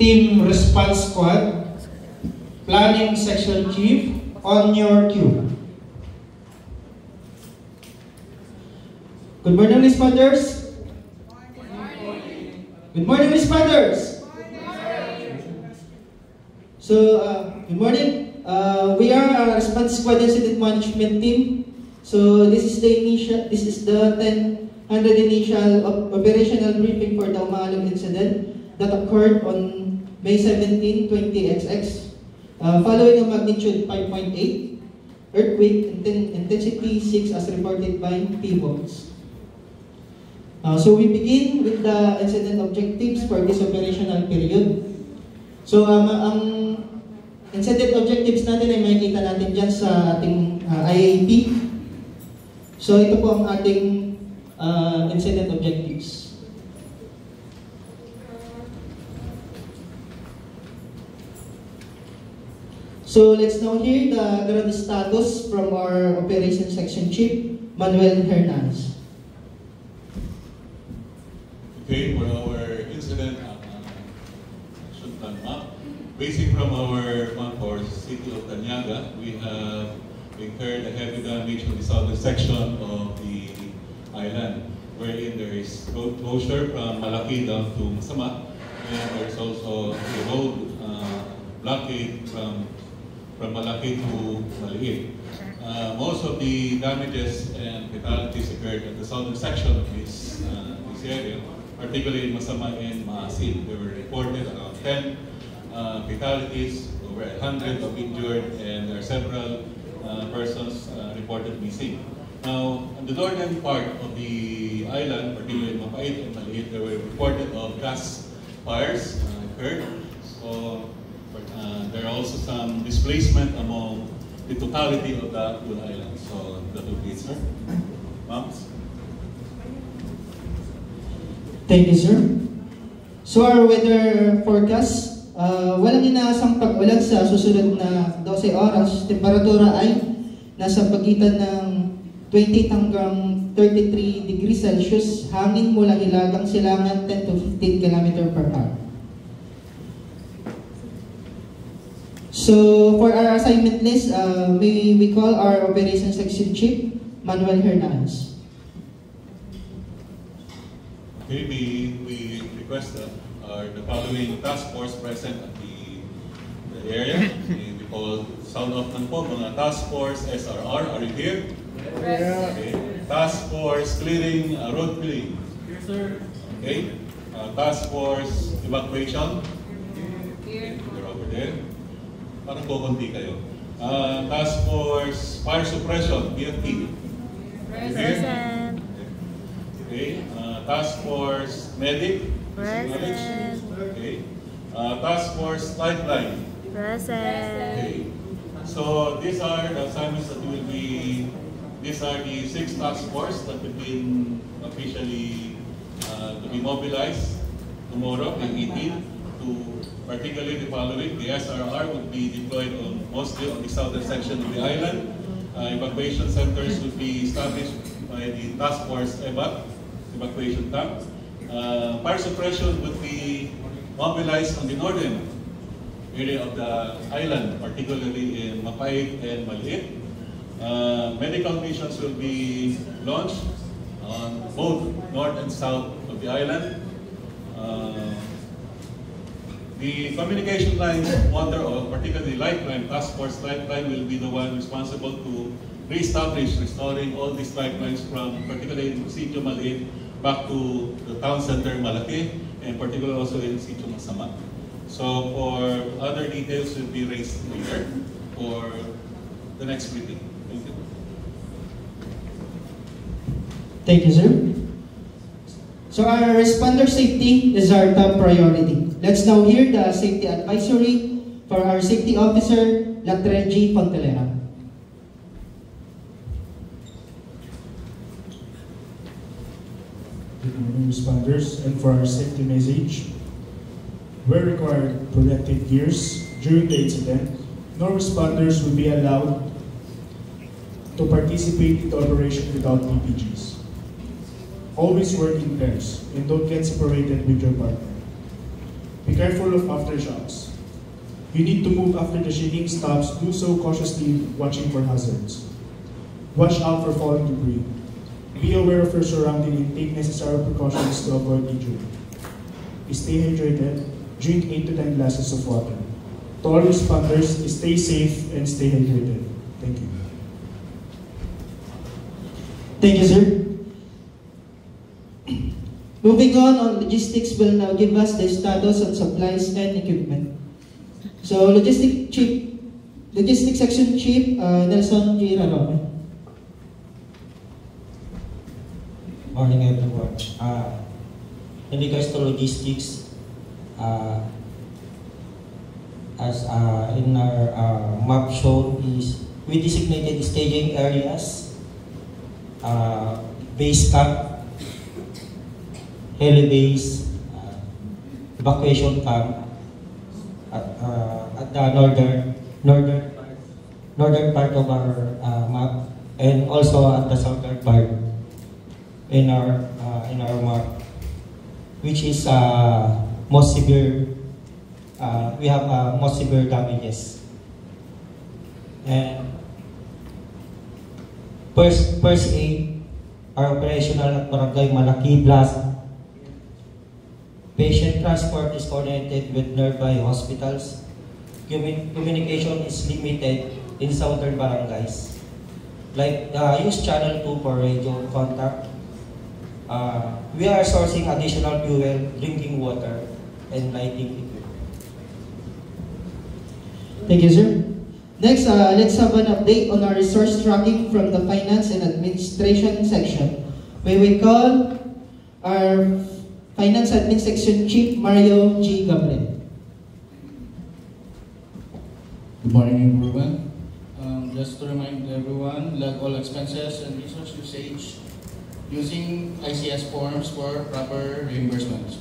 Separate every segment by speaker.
Speaker 1: Team Response Squad, Planning Section Chief, on your cue. Good morning, responders. Good morning. Good morning, responders. Good morning. So, good morning. We are a Response Squad Incident Management Team. So, this is the 1000 initial operational briefing for the Umaalog incident that occurred on May 17, 20XX, following a magnitude 5.8 earthquake intensity 6 as reported by PVOX. So we begin with the incident objectives for this operational period. So ang incident objectives natin ay makikita natin dyan sa ating IAP. So ito po ang ating incident objectives. So let's now hear the ground status from our Operations Section Chief, Manuel Hernandez.
Speaker 2: Okay, for our incident map, basing from our map for City of Taniaga, we have incurred a heavy damage on the southern section of the island, wherein there is road closure from Malaki down to Masama, and there's also a road blockade from Malaki to Maliit. Most of the damages and fatalities occurred at the southern section of this area, particularly in Masama and Maasin. There were reported around 10 fatalities, over 100 of injured, and there are several persons reported missing. Now, on the northern part of the island, particularly in Mapait and Maliit, there were reported of gas fires occurred. So, there are also some displacement among the totality of the whole island. So, that would be it, sir. Ma'ams?
Speaker 1: Thank you, sir. So our weather forecast, walang inaasang pag-ulan sa susunod na 12 oras. Temperatura ay nasa pagitan ng 20 hanggang 33 degrees Celsius. Hangin mula Hilagang Silangan 10 to 15 km per hour. So for our assignment list, we call our Operations Section Chief, Manuel Hernandez.
Speaker 2: Okay, we request the following task force present at the area. We call sound off ng po, mga task force SRR, are you here? Yes. Okay. Task force clearing, road clearing. Yes, sir. Okay. Task force evacuation. Here. You're over there. Parang kukunti kayo. Task force fire suppression, BFP.
Speaker 3: Present.
Speaker 2: Okay. Task Force Medic.
Speaker 3: Present.
Speaker 2: Okay. Task Force Lifeline.
Speaker 3: Present.
Speaker 2: Okay. So these are the assignments that will be. These are the 6 task force that have been officially to be mobilized tomorrow, May 18, to particularly the following. The SRR would be deployed mostly on the southern section of the island. Evacuation centers would be established by the task force evacuation tank. Fire suppression would be mobilized on the northern area of the island, particularly in Mapait and Maliit. Medical missions will be launched on both north and south of the island. The communication lines, water, or particularly Lifeline, Task Force Lifeline will be the one responsible to re-establish, restoring all these lifelines from particularly in Sitio Maliit back to the town center Malaki, and particularly also in Sitio Masama. So for other details will be raised later for the next briefing. Thank you.
Speaker 1: Thank you, sir. So our responder safety is our top priority. Let's now hear the safety advisory for our safety officer, Latreji Fontelera.
Speaker 4: Good morning, responders, and for our safety message, where required protective gears during the incident, no responders will be allowed to participate in the operation without PPGs. Always work in pairs and don't get separated with your partner. Be careful of aftershocks. You need to move after the shaking stops. Do so cautiously, watching for hazards. Watch out for falling debris. Be aware of your surroundings and take necessary precautions to avoid injury. Stay hydrated. Drink 8 to 10 glasses of water. To all responders, stay safe and stay hydrated. Thank you.
Speaker 1: Thank you, sir. Moving on, logistics will now give us the status on supplies and equipment. So, Logistics Section Chief, Nelson G. Rarome.
Speaker 5: Morning, everyone. In regards to logistics, as in our map shown is we designated staging areas, base camp, heli base, evacuation camp at the northern part of our map, and also at the southern part in our map, which is most severe. We have most severe damages. And first aid are operational at Barangay Malaki Plaza. Patient transport is coordinated with nearby hospitals. Communication is limited in southern barangays. Like use channel 2 for radio contact. We are sourcing additional fuel, drinking water, and lighting equipment.
Speaker 1: Thank you, sir. Next, let's have an update on our resource tracking from the Finance and Administration section. We will call our Finance Admin Section Chief, Mario G. Gabriel.
Speaker 6: Good morning, everyone. Just to remind everyone, log all expenses and resource usage using ICS forms for proper reimbursements.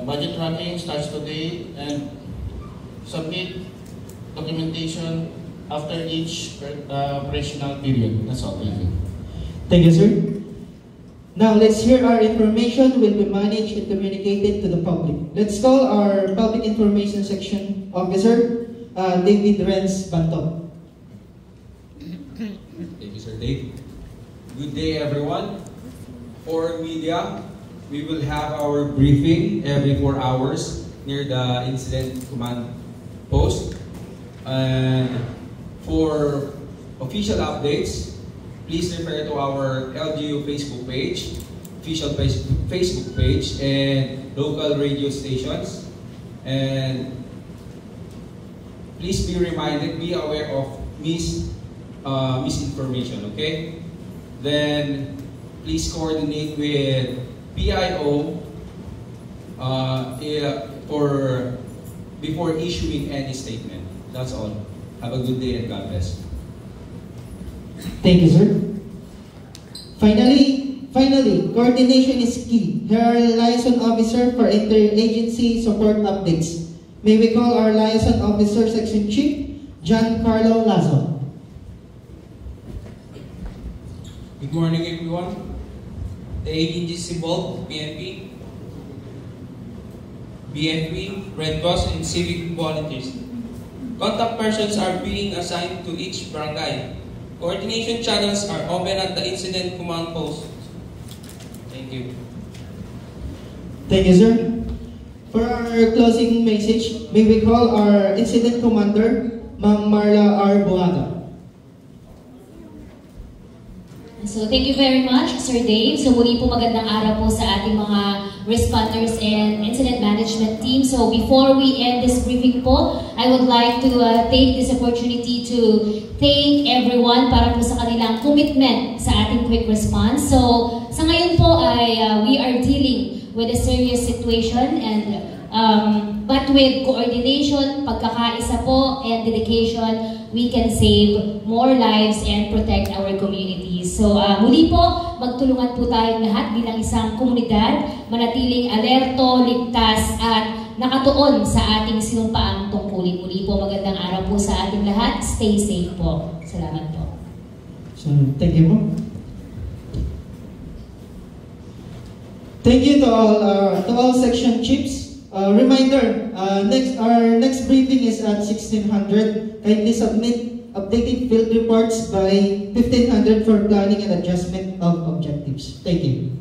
Speaker 6: Budget tracking starts today, and submit documentation after each operational period. That's all. Thank you.
Speaker 1: Thank you, sir. Now, let's hear our information will be managed and communicated to the public. Let's call our Public Information Section Officer, David Renz Banto.
Speaker 7: Thank you, Sir Dave. Good day, everyone. For media, we will have our briefing every 4 hours near the Incident Command Post. And for official updates, please refer to our LGU Facebook page, official Facebook page, and local radio stations. And please be reminded, be aware of misinformation, okay? Then please coordinate with PIO before issuing any statement. That's all. Have a good day and God bless.
Speaker 1: Thank you, sir. Finally, coordination is key. Here are liaison officer for interagency support updates. May we call our liaison officer section chief, Giancarlo Lazo.
Speaker 8: Good morning, everyone. The agencies involved, BNP, Red Cross, and civic volunteers. Contact persons are being assigned to each barangay. Coordination channels are open at the Incident Command Post. Thank you.
Speaker 1: Thank you, sir. For our closing message, may we call our Incident Commander, Ma'am Marla R. Buaga.
Speaker 9: So thank you very much, Sir Dave. So muli po magandang araw po sa ating mga responders and incident management team. So before we end this briefing po, I would like to take this opportunity to thank everyone para po sa kanilang commitment sa ating quick response. So sa ngayon po ay we are dealing with a serious situation, and but with coordination, pagkakaisa po, and dedication, we can save more lives and protect our communities. So muli po, magtulungan po tayong lahat bilang isang komunidad, manatiling alerto, ligtas, at nakatuon sa ating sinumpaang tungkulin. Muli po, magandang araw po sa ating lahat. Stay safe po. Salamat po.
Speaker 1: So, thank you po. Thank you to all section chiefs, Reminder, our next briefing is at 1600. Kindly submit updated field reports by 1500 for planning and adjustment of objectives. Thank you.